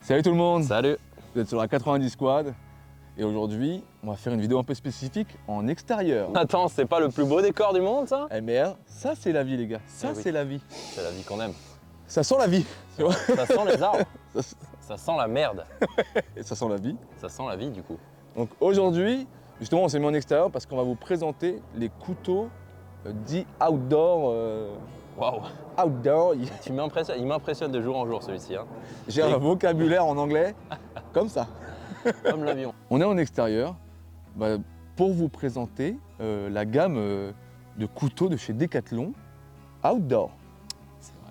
Salut tout le monde. Salut. Vous êtes sur la 90 Squad et aujourd'hui on va faire une vidéo un peu spécifique en extérieur. Attends, c'est pas le plus beau décor du monde ça? Eh merde, ça c'est la vie les gars, ça oui. c'est la vie. C'est la vie qu'on aime. Ça sent la vie, tu vois. Ça sent les arbres. Ça, Ça sent la merde. et ça sent la vie. Ça sent la vie du coup. Donc aujourd'hui, justement on s'est mis en extérieur parce qu'on va vous présenter les couteaux dits outdoor. Waouh. Outdoor. Il m'impressionne de jour en jour celui-ci. Hein. J'ai un vocabulaire en anglais comme ça. Comme l'avion. On est en extérieur pour vous présenter la gamme de couteaux de chez Decathlon Outdoor.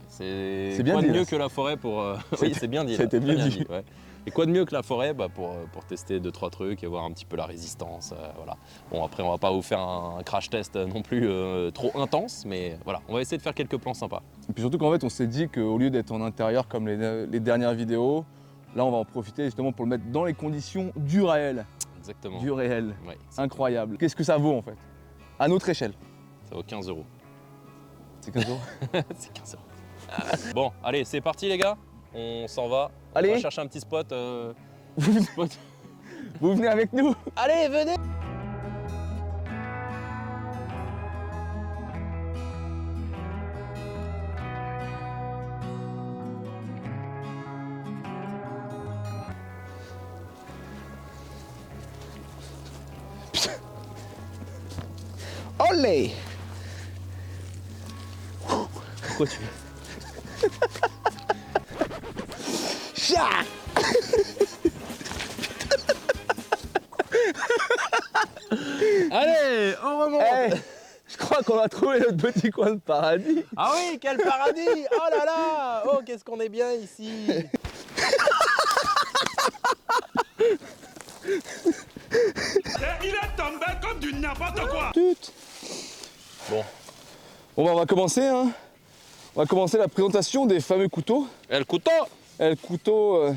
C'est bien quoi de dit, mieux là. que la forêt pour... Oui, c'est bien dit. C'était là. bien Très dit. ouais. Et quoi de mieux que la forêt pour tester 2-3 trucs et voir un petit peu la résistance. Voilà. Bon, après, on va pas vous faire un crash test non plus trop intense, mais voilà, on va essayer de faire quelques plans sympas. Et puis surtout qu'en fait, on s'est dit qu'au lieu d'être en intérieur comme les dernières vidéos, là, on va en profiter justement pour le mettre dans les conditions du réel. Exactement. Du réel. Ouais, Incroyable. Qu'est-ce que ça vaut en fait? À notre échelle. ça vaut 15 €. C'est 15 euros. C'est 15 €. Bon, allez, c'est parti les gars. On s'en va. Allez. On va chercher un petit spot. Vous venez avec nous? Allez, venez. Olé! Pourquoi tu fais? Chat! Allez, on remonte. Je crois qu'on a trouvé notre petit coin de paradis. Ah oui, quel paradis. Oh là là. Oh, qu'est-ce qu'on est bien ici. Il est tombé comme du n'importe quoi. Bon, On va commencer, hein. On va commencer la présentation des fameux couteaux. et le couteau. Le couteau.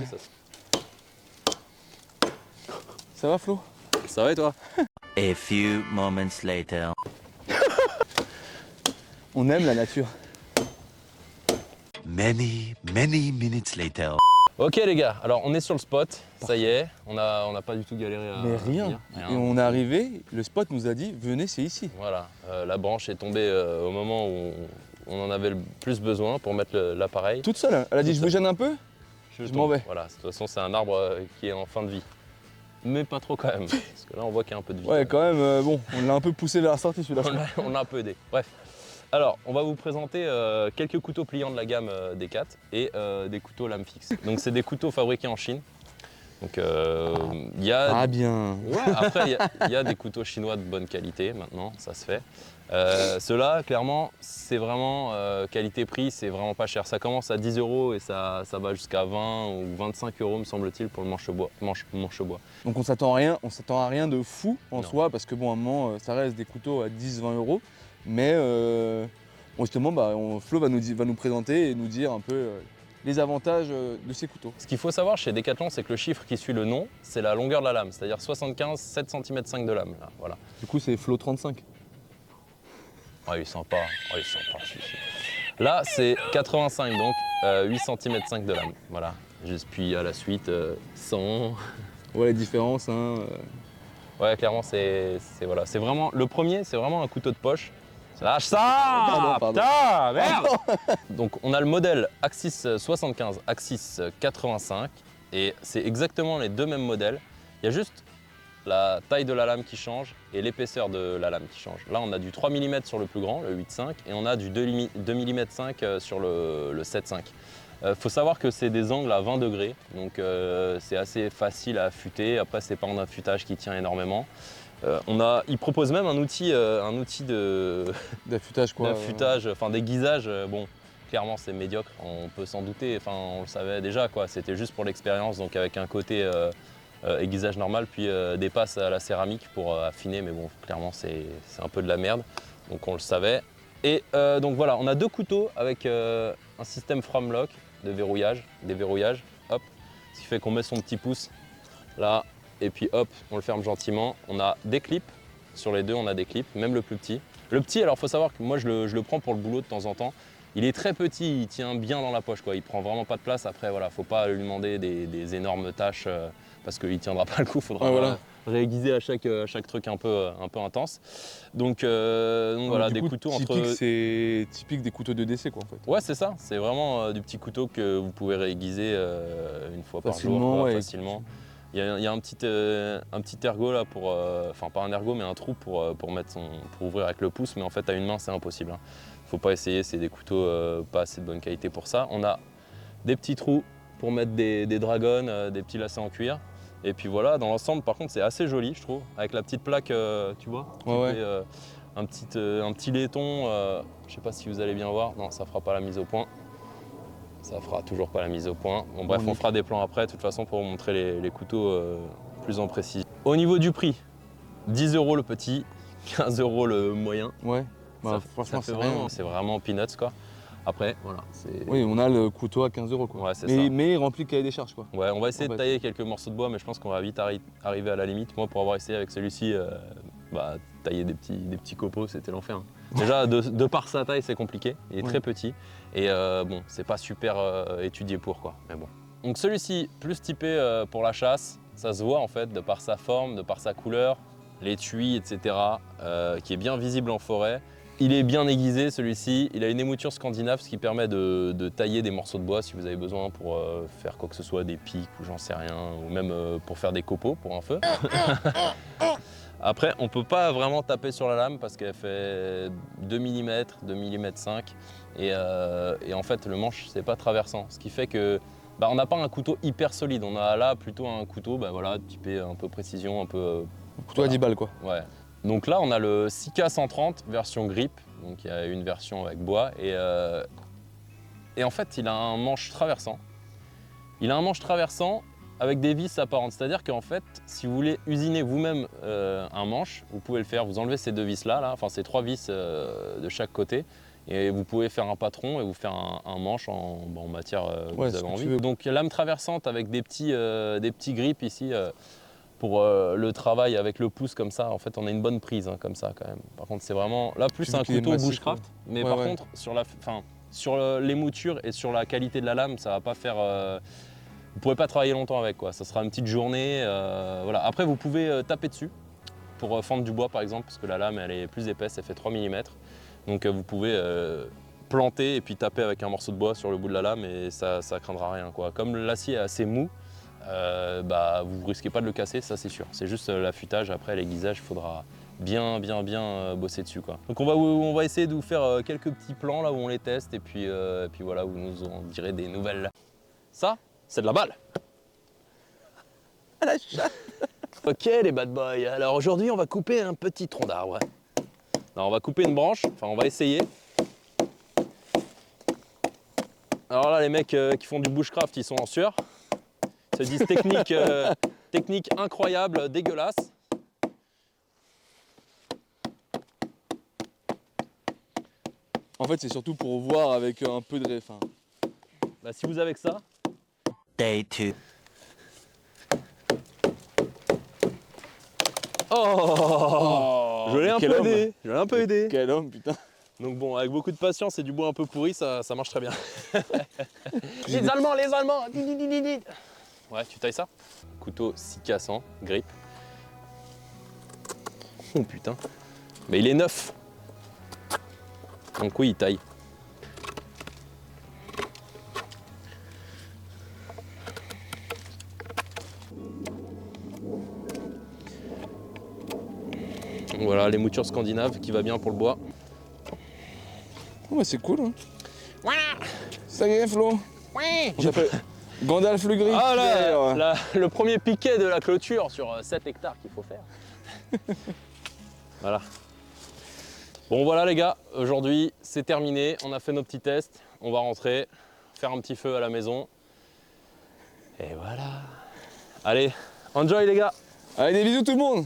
Ça va Flo? Ça va et toi? A few moments later. On aime la nature. Many minutes later. Ok les gars, alors on est sur le spot. Ça y est, on n'a pas du tout galéré à Mais rien. venir. Et on est arrivé, le spot nous a dit venez, c'est ici. Voilà, la branche est tombée au moment où on en avait le plus besoin pour mettre l'appareil. Toute seule. Elle a dit Toute je vous seule. gêne un peu? Je tombe. m'en vais. Voilà, de toute façon c'est un arbre qui est en fin de vie. Mais pas trop quand même, parce que là on voit qu'il y a un peu de vie. Ouais, quand même, bon, on l'a un peu poussé vers la sortie celui-là. On l'a un peu aidé. Bref. Alors, on va vous présenter quelques couteaux pliants de la gamme Decat et des couteaux lame fixe. Donc, c'est des couteaux fabriqués en Chine. Donc, il y a... Ah bien. Ouais, après, il y a des couteaux chinois de bonne qualité maintenant, ça se fait. Ceux-là, clairement, c'est vraiment qualité-prix, c'est vraiment pas cher. Ça commence à 10 € et ça va jusqu'à 20 ou 25 € me semble-t-il pour le manche-bois. Donc on s'attend à rien de fou en Non. soi, parce que bon, à un moment, ça reste des couteaux à 10-20 €. Mais bon, justement, Flo va nous présenter et nous dire un peu les avantages de ces couteaux. Ce qu'il faut savoir chez Decathlon, c'est que le chiffre qui suit le nom, c'est la longueur de la lame, c'est-à-dire 75, 7 cm 5 de lame. Là, voilà. Du coup, c'est Flo 35. Oh, il est sympa. Oh, il est sympa, celui-ci. Là, c'est 85, donc 8 cm 5 de lame. Voilà. Puis à la suite, 100. Ouais, la différence, hein. Ouais, clairement, c'est voilà. C'est vraiment le premier, c'est vraiment un couteau de poche. Lâche ça. Pardon. Putain, merde. Donc, on a le modèle Axis 75, Axis 85, et c'est exactement les deux mêmes modèles. Il y a juste la taille de la lame qui change et l'épaisseur de la lame qui change. Là, on a du 3 mm sur le plus grand, le 8.5, et on a du 2 mm 5 sur le 7.5. Faut savoir que c'est des angles à 20 degrés, donc c'est assez facile à affûter. Après, c'est pas un affûtage qui tient énormément. Ils proposent même un outil D'affûtage, quoi. d'affûtage, enfin d'aiguisage. Bon, clairement, c'est médiocre, on peut s'en douter. Enfin, on le savait déjà, quoi. C'était juste pour l'expérience, donc avec un côté aiguisage normal, puis des passes à la céramique pour affiner. Mais bon, clairement, c'est un peu de la merde, donc on le savait. Et donc voilà, on a deux couteaux avec un système Framlock de déverrouillage, hop, ce qui fait qu'on met son petit pouce là, et puis hop, on le ferme gentiment. On a des clips, sur les deux on a des clips, même le plus petit. Le petit, alors il faut savoir que moi je le prends pour le boulot de temps en temps, Il est très petit, il tient bien dans la poche, quoi. Il prend vraiment pas de place. Après, voilà, faut pas lui demander des énormes tâches parce qu'il tiendra pas le coup. Faudra voilà. réaiguiser à chaque truc un peu intense. Donc voilà, des couteaux entre. C'est typique des couteaux de décès, quoi, en fait. Ouais, c'est ça. C'est vraiment du petit couteau que vous pouvez réaiguiser une fois par jour, Facilement, ouais. facilement. Il y a un petit ergot là pour, enfin pas un ergot mais un trou pour ouvrir avec le pouce, mais en fait à une main c'est impossible. Hein. Faut pas essayer, c'est des couteaux pas assez de bonne qualité pour ça. On a des petits trous pour mettre des dragons, des petits lacets en cuir. Et puis voilà, dans l'ensemble par contre c'est assez joli je trouve, avec la petite plaque, tu vois, Ouais, qui fait, un petit laiton, je sais pas si vous allez bien voir, non ça fera pas la mise au point. Ça fera toujours pas la mise au point. Bon bref, on fera des plans après, de toute façon, pour vous montrer les couteaux plus en précision. Au niveau du prix, 10 € le petit, 15 € le moyen. Ouais, bah, franchement, c'est rien. C'est vraiment peanuts, quoi. Après, voilà. Oui, on a le couteau à 15 €, quoi. Ouais, c'est mais, ça. mais il remplit le cahier des charges, quoi. Ouais, on va essayer de tailler quelques morceaux de bois, mais je pense qu'on va vite arriver à la limite. Moi, pour avoir essayé avec celui-ci, tailler des petits copeaux, c'était l'enfer. Hein. Déjà, de par sa taille, c'est compliqué. Il est très petit. Et bon, c'est pas super étudié pour, quoi. Mais bon. Donc celui-ci, plus typé pour la chasse, ça se voit en fait, de par sa forme, de par sa couleur, l'étui, etc., qui est bien visible en forêt. Il est bien aiguisé celui-ci, il a une émouture scandinave, ce qui permet de tailler des morceaux de bois si vous avez besoin pour faire quoi que ce soit, des pics ou j'en sais rien, ou même pour faire des copeaux pour un feu. Après, on ne peut pas vraiment taper sur la lame parce qu'elle fait 2 mm, 2 mm 5 et en fait le manche c'est pas traversant, ce qui fait que on n'a pas un couteau hyper solide, on a là plutôt un couteau typé un peu précision, un peu... couteau à 10 balles, quoi. Ouais. Donc là on a le Sika 130 version grip, donc il y a une version avec bois et en fait il a un manche traversant. Il a un manche traversant avec des vis apparentes, c'est-à-dire qu'en fait, si vous voulez usiner vous-même un manche, vous pouvez le faire, vous enlevez ces deux vis-là, enfin ces 3 vis de chaque côté, et vous pouvez faire un patron et vous faire un manche en matière que vous avez envie. Donc lame traversante avec des petits grips ici pour le travail avec le pouce comme ça, en fait on a une bonne prise comme ça quand même. Par contre c'est vraiment, là plus un couteau bushcraft, mais par contre sur l'émouture et sur la qualité de la lame, ça va pas faire... vous pourrez pas travailler longtemps avec, quoi. Ça sera une petite journée. Voilà. Après, vous pouvez taper dessus pour fendre du bois, par exemple, parce que la lame, elle est plus épaisse, elle fait 3 mm. Donc, vous pouvez planter et puis taper avec un morceau de bois sur le bout de la lame et ça craindra rien, quoi. Comme l'acier est assez mou, vous risquez pas de le casser, ça c'est sûr. C'est juste l'affûtage. Après, l'aiguisage, il faudra bien bosser dessus, quoi. Donc, on va essayer de vous faire quelques petits plans là où on les teste et puis voilà, vous nous en direz des nouvelles. Ça, c'est de la balle. À la chatte. Ok les bad boys, alors aujourd'hui on va couper un petit tronc d'arbre. On va couper une branche, enfin on va essayer. Alors là les mecs qui font du bushcraft ils sont en sueur. Ils se disent technique incroyable, dégueulasse. En fait c'est surtout pour voir avec un peu de... Si vous avez que ça. Day 2. Oh, je l'ai un peu aidé. Quel homme, putain. Donc bon, avec beaucoup de patience et du bois un peu pourri, ça marche très bien. Les Allemands. Ouais, tu tailles ça. Couteau Sika 100, grip. Oh putain. Mais il est neuf. Donc oui, il taille. Voilà, l'émouture scandinave qui va bien pour le bois. Oh, c'est cool. Hein. Voilà. Ça y est, Flo. Ouais. On s'appelle Gandalf le Gris. Ah là, le premier piquet de la clôture sur 7 hectares qu'il faut faire. Voilà. Bon voilà les gars, aujourd'hui c'est terminé. On a fait nos petits tests. On va rentrer, faire un petit feu à la maison. Et voilà. Allez, enjoy les gars. Allez, des bisous tout le monde.